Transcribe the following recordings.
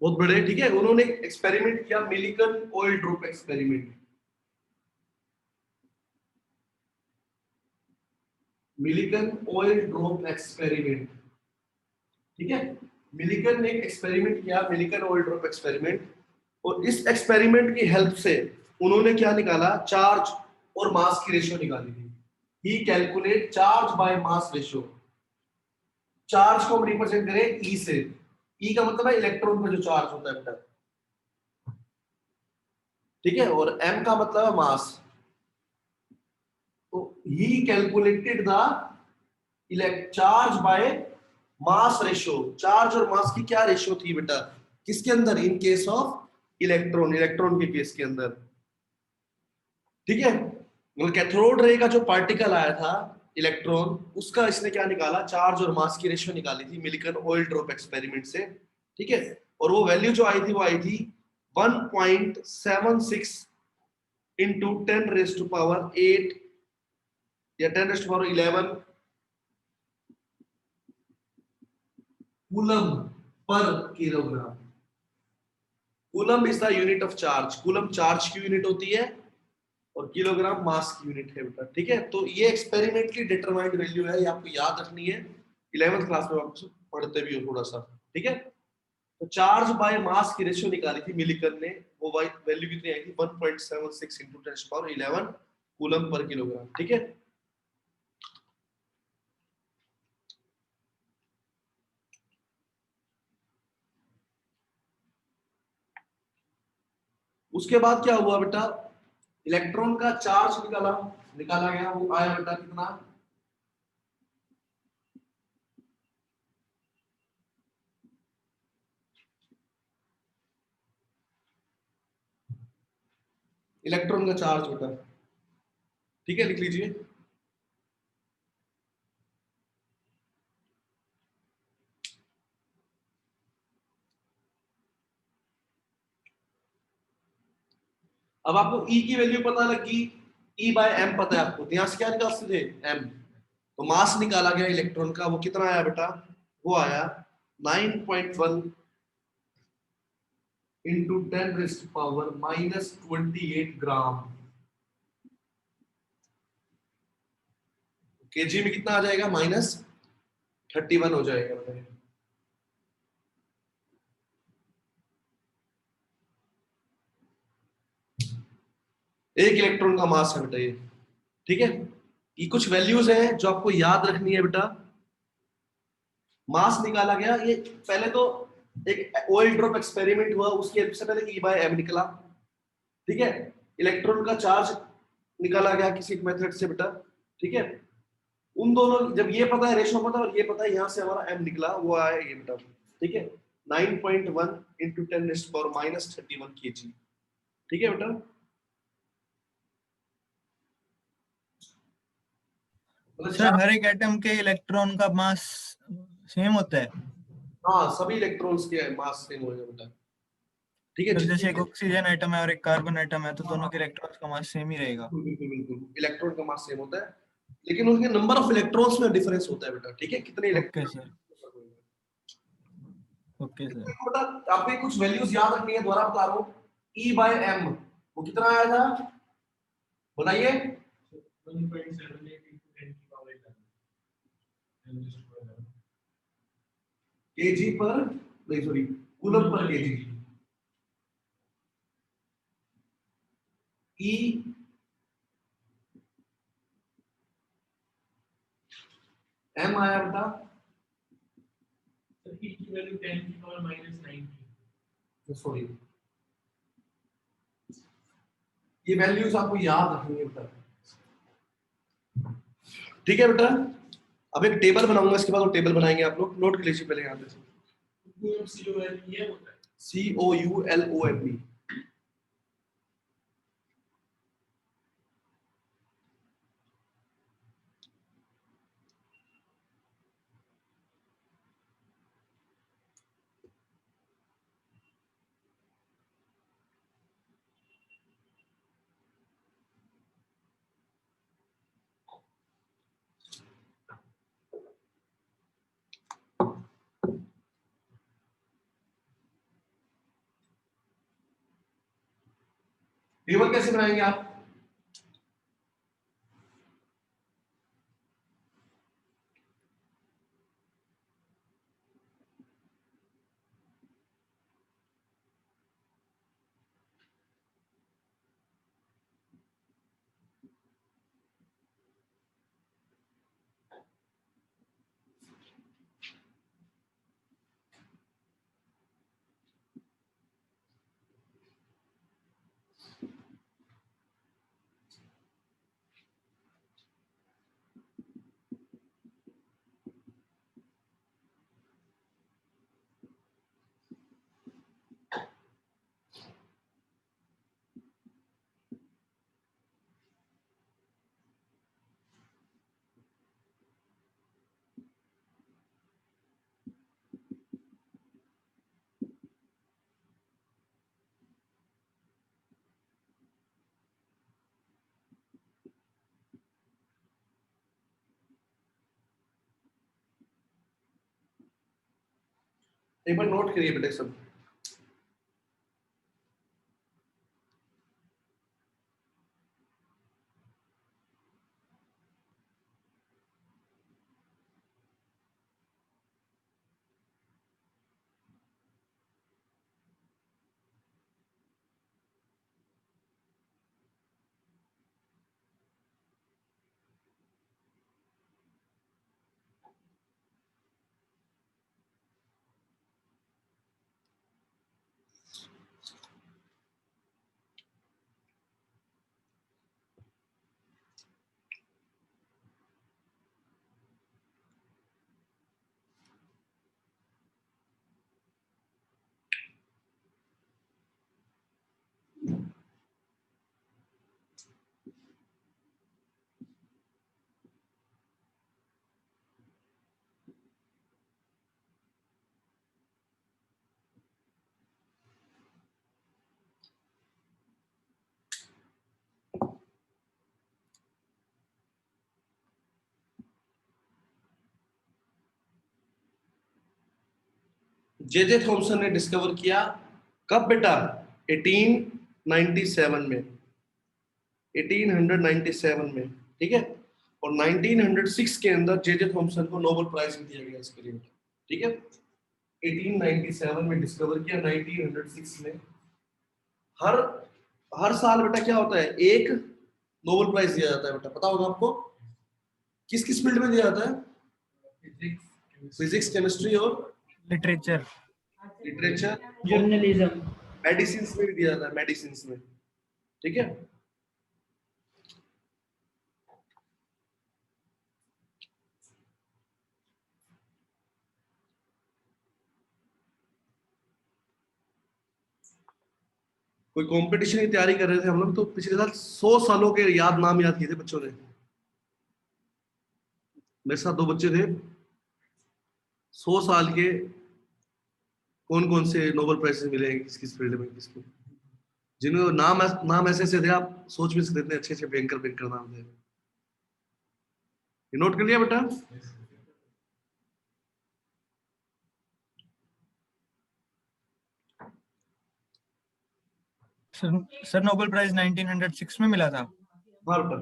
बहुत बड़े, ठीक है। उन्होंने एक्सपेरिमेंट किया, Millikan oil drop experiment. Millikan oil drop experiment, ठीक है। मिलिकन ने एक एक्सपेरिमेंट किया, मिलिकन ऑयल ड्रॉप एक्सपेरिमेंट। और इस एक्सपेरिमेंट की हेल्प से उन्होंने क्या निकाला, चार्ज और मास की रेशियो निकाली थी। ही calculate charge by mass ratio. Charge को हम रिप्रेजेंट करें ई से। ई का मतलब है इलेक्ट्रॉन का जो चार्ज होता है बेटा, ठीक है। और एम का मतलब है मास। तो ही calculated the charge by mass ratio. Charge और मास की क्या रेशियो थी बेटा, किसके अंदर, in case of electron, electron के केस के अंदर, ठीक है। मतलब कैथोड रे का जो पार्टिकल आया था इलेक्ट्रॉन, उसका इसने क्या निकाला, चार्ज और मास की रेशियो निकाली थी मिलिकन ऑयल ड्रॉप एक्सपेरिमेंट से, ठीक है। और वो वैल्यू जो आई थी वो आई थी 1.76 इंटू 10⁻8 या 10⁻11 coulomb per kilogram. Coulomb is the unit of charge. Coulomb charge की यूनिट होती है और किलोग्राम मास की यूनिट है बेटा, ठीक है। तो ये एक्सपेरिमेंटली डिटरमाइंड वैल्यू है, ये आपको याद रखनी है, 11th क्लास में आप पढ़ते भी हो थोड़ा सा, ठीक है। तो चार्ज बाय मास की रेशियो निकाली थी मिलिकन ने, वो वैल्यू कितनी आई थी 1.76 इंटू 10⁻11 कूलम पर किलोग्राम, ठीक है। उसके बाद क्या हुआ बेटा, इलेक्ट्रॉन का चार्ज निकाला निकाला गया, वो आया बेटा कितना, इलेक्ट्रॉन का चार्ज बेटा, ठीक है, लिख लीजिए। अब आपको E की वैल्यू पता लगी, E बाय एम पता है आपको, यहां से क्या निकाल सकते थे, एम। तो मास निकाला गया इलेक्ट्रॉन का, वो कितना आया बेटा, वो आया 9.1 इंटू 10⁻⁻28 ग्राम। केजी में कितना आ जाएगा, -31 हो जाएगा बेटा। एक इलेक्ट्रॉन का मास है बेटा ये, ठीक है। ये कुछ वैल्यूज हैं जो आपको याद रखनी है बेटा। मास निकाला गया, ये पहले तो एक ऑयल ड्रॉप एक्सपेरिमेंट हुआ, उसकी हेल्प से पहले E बाय एम निकला, ठीक है। इलेक्ट्रॉन का चार्ज निकाला गया किसी मेथड से बेटा, ठीक है। उन दोनों, जब ये पता है रेशो पता है और ये पता है, यहाँ से हमारा एम निकला, वो आया ये बेटा, ठीक है। 9.1 इंटू 10⁻31 kg, ठीक है बेटा। सर मतलब हर एक एटम के इलेक्ट्रॉन का मास सेम होता है? हाँ, सभी इलेक्ट्रॉन्स के मास सेम हो बेटा, ठीक है। सर जितने जैसे एक ऑक्सीजन एटम है और एक कार्बन एटम है, तो दोनों हाँ, के इलेक्ट्रॉन्स का मास सेम ही रहेगा? बिल्कुल बिल्कुल बिल्कुल, इलेक्ट्रॉन का मास सेम होता है, लेकिन उनके नंबर ऑफ इलेक्ट्रॉन्स में डिफरेंस होता है बेटा, ठीक है, कितने okay electron. Sir. Okay sir. बेटा आपको कुछ वैल्यूज याद रखनी है, दोबारा बता रहा हूँ। E बाय एम वो कितना आया था, बताइए। 1.78 केजी पर, नहीं सॉरी, कूलम पर केजी। E एम आया बेटा, सॉरी, ये वैल्यूज आपको याद रखनी है बेटा, ठीक है बेटा। अब एक टेबल बनाऊंगा, इसके बाद वो टेबल बनाएंगे, आप लोग नोट कर लीजिए पहले यहाँ पे। COULOMB। टेबल कैसे बनाएंगे आप? टेबल नोट करिए बेटे सब। जे जे थॉमसन ने डिस्कवर किया कब बेटा? 1897 में, 1897 में, ठीक है। और 1906 के अंदर जे जे थॉमसन को नोबेल प्राइज भी दिया गया इसके लिए, ठीक है। 1897 में डिस्कवर किया, 1906 में। हर हर साल बेटा क्या होता है, एक नोबेल प्राइज दिया जाता है बेटा, पता होगा आपको। किस किस फील्ड में दिया जाता है? फिजिक्स, केमिस्ट्री और लिटरेचर, लिटरेचर, जर्नलिज्म, मेडिसिन में भी दिया जाता है, मेडिसिन में, ठीक है। कोई कंपटीशन की तैयारी कर रहे थे हम लोग, तो पिछले साल 100 सालों के नाम याद किए थे बच्चों ने। मेरे साथ 2 बच्चे थे, 100 साल के, कौन कौन से नोबेल प्राइज मिले हैं, किस किस फील्ड में, किसको, जिन्होंने नाम ऐसे ऐसे थे, आप सोच भी सकते थे, अच्छे अच्छे भयंकर भयंकर नाम थे। नोट कर लिया बेटा? सर नोबेल प्राइज 1906 में मिला था। हाँ बेटा।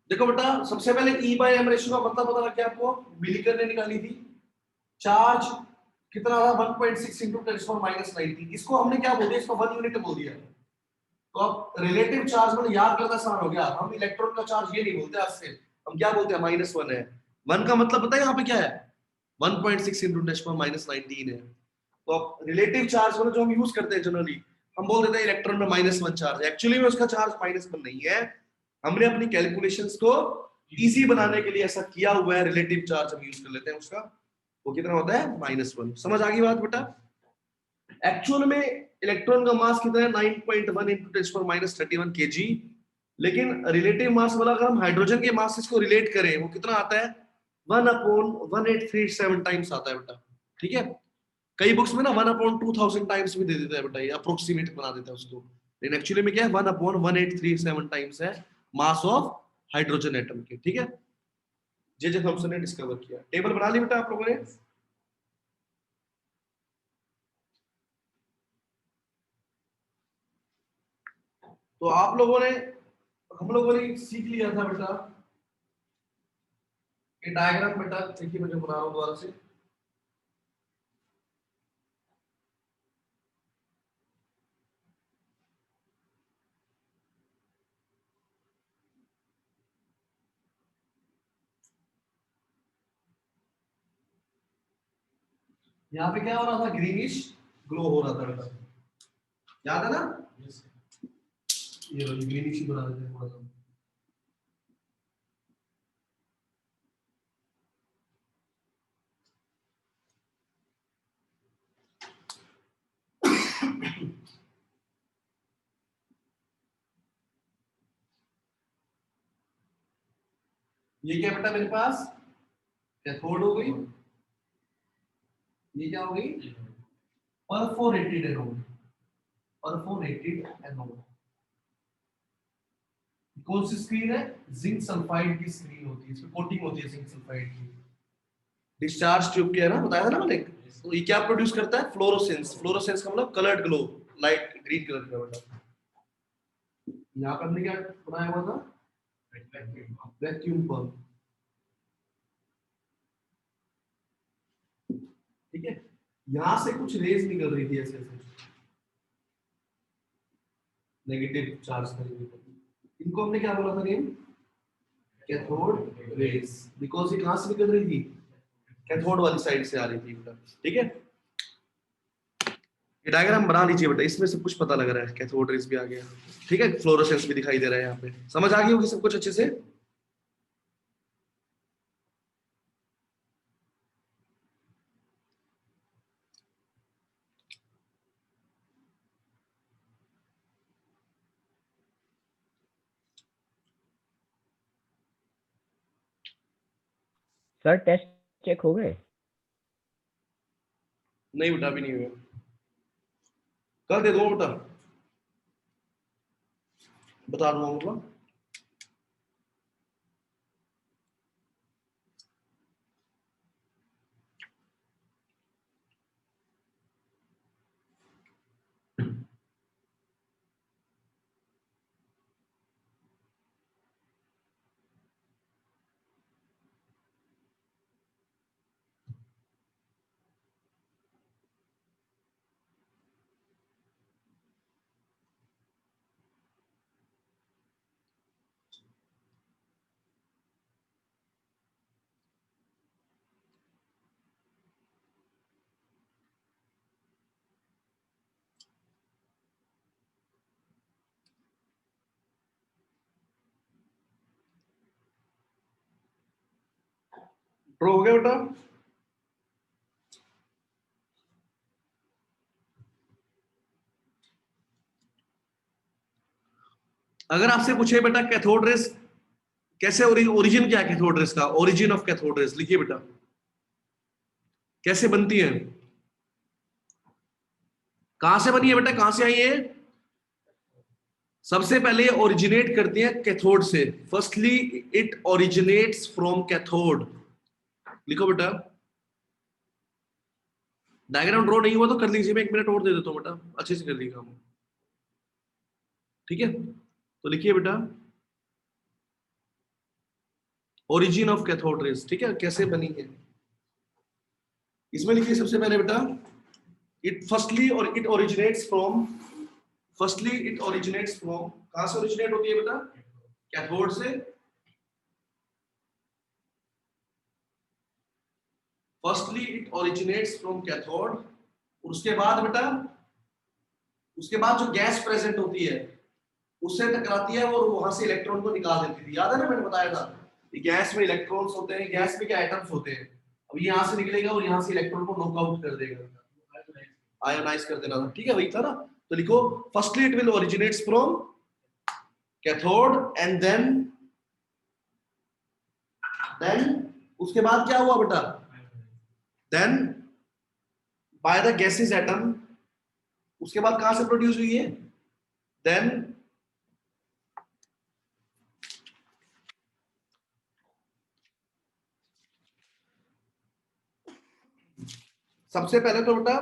देखो बेटा, सबसे पहले E बाय M रेशियो का मतलब पता लग गया आपको, मिलिकर ने निकाली थी। चार्ज कितना था? 1.6 इंटू 10⁻⁹। इसको हमने क्या बोल दिया? इसको 1 यूनिट बोल दिया। तो अब रिलेटिव चार्ज में याद करना आसान हो गया। हम इलेक्ट्रॉन का चार्ज ये नहीं बोलते आज से, हम क्या बोलते हैं? -1 है। 1 का मतलब पता है यहाँ पे क्या है? 1.6 इंटू 10⁻⁹ है। तो अब रिलेटिव चार्ज मतलब जो हम यूज करते हैं जनरली, हम बोल देते हैं इलेक्ट्रॉन में -1 चार्ज। एक्चुअली में उसका चार्ज -1 नहीं है, हमने अपनी कैलकुलेशंस को इजी बनाने के लिए ऐसा किया हुआ है। रिलेटिव चार्ज हम यूज कर लेते हैं उसका, वो कितना होता है? -1। समझ आ गई बात बेटा? एक्चुअल में इलेक्ट्रॉन का मास कितना है? 9.1 इंटू 10⁻31 kg। लेकिन रिलेटिव मास वाला अगर हम हाइड्रोजन के मास को रिलेट करें, वो कितना आता है? 1/1837 टाइम्स आता है बेटा, ठीक है। कई बुक्स में ना 1/2000 टाइम्स भी दे देता है बेटा, ये अप्रोक्सीमेट बना देता है उसको, लेकिन एक्चुअली में क्या है? 1/1837 टाइम्स है मास ऑफ हाइड्रोजन एटम के, ठीक है। जे जे थॉमसन ने डिस्कवर किया। टेबल बना ली बेटा आप लोगों ने? तो आप लोगों ने, हम लोगों ने सीख लिया था बेटा ये डायग्राम। बेटा देखिए मैं जो बना रहा हूँ दोबारा से, यहाँ पे क्या हो रहा था, ग्रीनिश ग्लो हो रहा था बेटा, याद है ना? ये ग्रीनिश ही बना देते हैं थोड़ा सा। ये क्या बेटा मेरे पास कैथोड हो गई, ये क्या हो गई परफोरेटेड एनोड, परफोरेटेड एनोड। कौन सी स्क्रीन है, जिंक सल्फाइड की स्क्रीन होती है, इसमें कोटिंग होती है जिंक सल्फाइड की। डिस्चार्ज ट्यूब के है ना, बताया था ना मैंने। तो ये क्या प्रोड्यूस करता है, फ्लोरोसेंस। फ्लोरोसेंस का मतलब coloured glow, light green colour का बेटा। यहाँ पर हमने क्या बनाया हुआ था, वैक्यूम पंप, ठीक है। यहां से कुछ रेज निकल रही थी ऐसे ऐसे, नेगेटिव चार्ज तरीके। इनको हमने क्या बोला था नेम, कैथोड रेज, बिकॉज ये कहां से निकल रही थी, कैथोड वाली साइड से आ रही थी बेटा, ठीक है। ये डायग्राम बना लीजिए बेटा, इसमें सब कुछ पता लग रहा है, कैथोड रेज भी आ गया, ठीक है, फ्लोरोसेंस भी दिखाई दे रहा है यहाँ पे। समझ आ गई होगी सब कुछ अच्छे से। सर टेस्ट चेक हो गए? नहीं बेटा अभी नहीं हुआ, कल दे दो बेटा, बता दूंगा मतलब। ड्रॉ हो गया बेटा। अगर आपसे पूछे बेटा कैथोड रेस कैसे, ओरिजिन क्या है कैथोड रेस का, ओरिजिन ऑफ कैथोड रेस लिखिए बेटा, कैसे बनती है, कहां से बनी है बेटा, कहां से आई है। सबसे पहले ओरिजिनेट करती है कैथोड से, firstly it originates from cathode. लिखो बेटा, डायग्राम ड्रॉ नहीं हुआ तो कर लीजिए, मैं 1 मिनट और दे देता हूं बेटा, अच्छे से कर लीजिए काम, ठीक है। तो लिखिए बेटा ओरिजिन ऑफ कैथोड रेस, ठीक है, कैसे बनी है। इसमें लिखिए सबसे पहले बेटा, इट फर्स्टली और it originates from, firstly it originates from, कहां से ओरिजिनेट होती है बेटा, कैथोड से। Firstly it originates from cathode, उसके बाद बेटा, उसके बाद जो गैस प्रेजेंट होती है उससे टकराती है और वहां से इलेक्ट्रॉन को निकाल देती थी, याद है ना मैंने बताया था, गैस में इलेक्ट्रॉन्स होते हैं, गैस में क्या एटम्स होते हैं, अब यहाँ से निकलेगा और यहाँ से इलेक्ट्रॉन को नॉकआउट कर देगा, आयोनाइज कर देना था, ठीक है, वही था ना। तो लिखो firstly it will originates from cathode and then उसके बाद क्या हुआ बेटा, then by the gases atom, उसके बाद कहां से प्रोड्यूस हुई है, देन सबसे पहले तो बेटा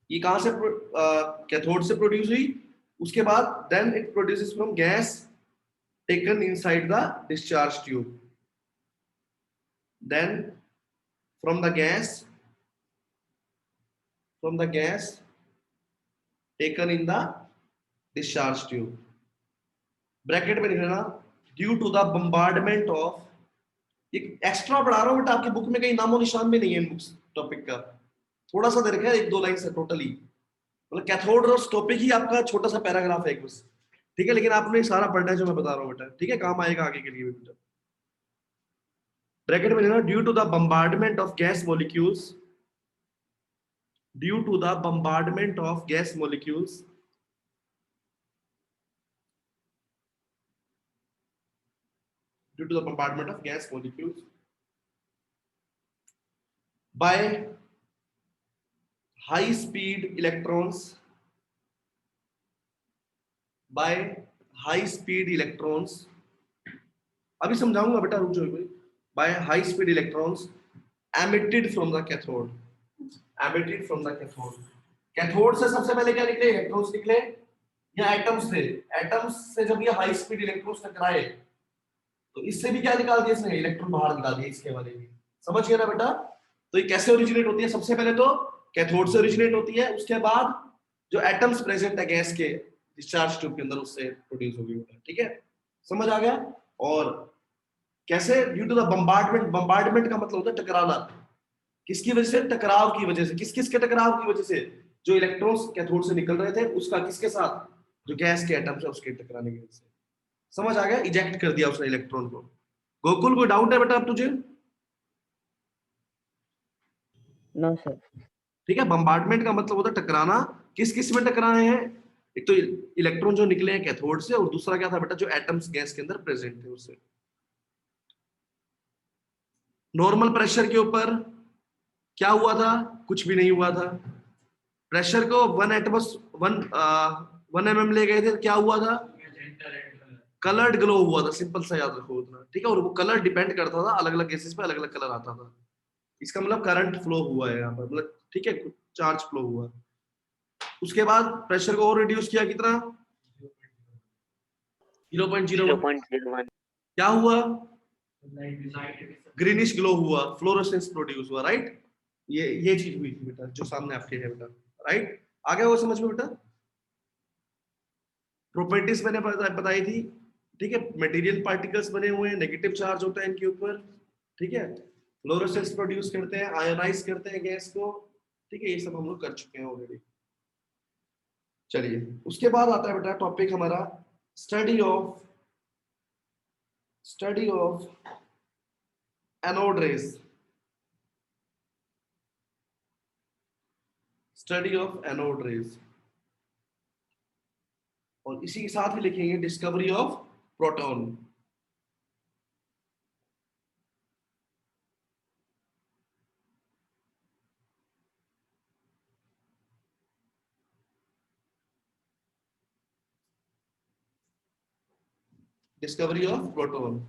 ये कहां से कैथोड से प्रोड्यूस हुई, उसके बाद then it produces from gas taken inside the discharge tube, then from the gas taken in the discharge tube, bracket में लिख लेना, due to the bombardment of, एक एक्स्ट्रा पढ़ा रहा हूं बेटा, आपकी बुक में कहीं नामो निशान भी नहीं है बुक्स टॉपिक का, थोड़ा सा दे रखा है, 1-2 लाइन से टोटली, मतलब कैथोड रॉस टॉपिक ही आपका छोटा सा पैराग्राफ है एक बस, ठीक है, लेकिन आपने सारा पढ़ना है जो मैं बता रहा हूँ बेटा, ठीक है, काम आएगा आगे के लिए बेटा। ब्रैकेट में लेना, due to the bombardment of gas molecules, due to the bombardment of gas molecules due to the bombardment of gas molecules by high speed electrons, अभी समझाऊंगा बेटा, रुक जाओ, by high speed electrons emitted from the cathode, cathode से सबसे पहले क्या निकले, इलेक्ट्रॉन्स निकले या एटम्स थे, एटम्स से जब ये हाई स्पीड इलेक्ट्रॉन्स टकराए तो इससे भी क्या निकाल दिया इसने, इलेक्ट्रॉन बाहर निकाल दिया, इसके वाले भी, समझ गए ना बेटा। तो ये कैसे ओरिजिनेट होती है, सबसे पहले तो कैथोड से ओरिजिनेट होती है, उसके बाद जो एटम्स प्रेजेंट है गैस के डिस्चार्ज ट्यूब के अंदर उससे प्रोड्यूस होगी बेटा, ठीक है, समझ आ गया। और कैसे, due to the bombardment, bombardment का मतलब होता है टकराना, किसकी वजह से, टकराव की वजह से, किस के टकराव की वजह से, जो इलेक्ट्रॉन्स कैथोड से निकल रहे थे उसका किसके साथ, जो गैस के एटम्स है उसके टकराने की वजह से, समझ आ गया, इजेक्ट कर दिया उसने इलेक्ट्रॉन को। गोकुल कोई डाउट है बेटा अब तुझे? No sir. ठीक है, बम्बार्डमेंट का मतलब होता है टकराना, किस में टकराए हैं, एक तो इलेक्ट्रॉन जो निकले हैं कैथोड से, और दूसरा क्या था बेटा, जो एटम्स गैस के अंदर प्रेजेंट थे उससे। नॉर्मल प्रेशर के ऊपर क्या हुआ था, कुछ भी नहीं हुआ था, प्रेशर को 1 mm ले गए थे, क्या हुआ था, कलर्ड ग्लो हुआ था, सिंपल सा याद रखो उतना, ठीक है, और वो कलर डिपेंड करता था, अलग अलग गैसेस पे अलग अलग कलर आता था, इसका मतलब करंट फ्लो हुआ है यहाँ पर, मतलब ठीक है, चार्ज फ्लो हुआ। उसके बाद प्रेशर को और रिड्यूस किया, कितना, 0.01, क्या हुआ, ग्रीनिश ग्लो हुआ, फ्लोरोसेंस प्रोड्यूस हुआ, राइट, ये चीज हुई थी बेटा, जो सामने आपके है बेटा, राइट, आ गया वो समझ में बेटा। प्रॉपर्टीज मैंने बताई थी, ठीक है, मटेरियल पार्टिकल्स बने हुए हैं, नेगेटिव चार्ज होता है इनके ऊपर, ठीक है, फ्लोरोसेंस प्रोड्यूस करते हैं, आयोनाइज करते हैं गैस को, ठीक है, ये सब हम लोग कर चुके हैं ऑलरेडी। चलिए उसके बाद आता है बेटा टॉपिक हमारा, स्टडी ऑफ एनोड रेज, और इसी के साथ ही लिखेंगे discovery of proton. Discovery of proton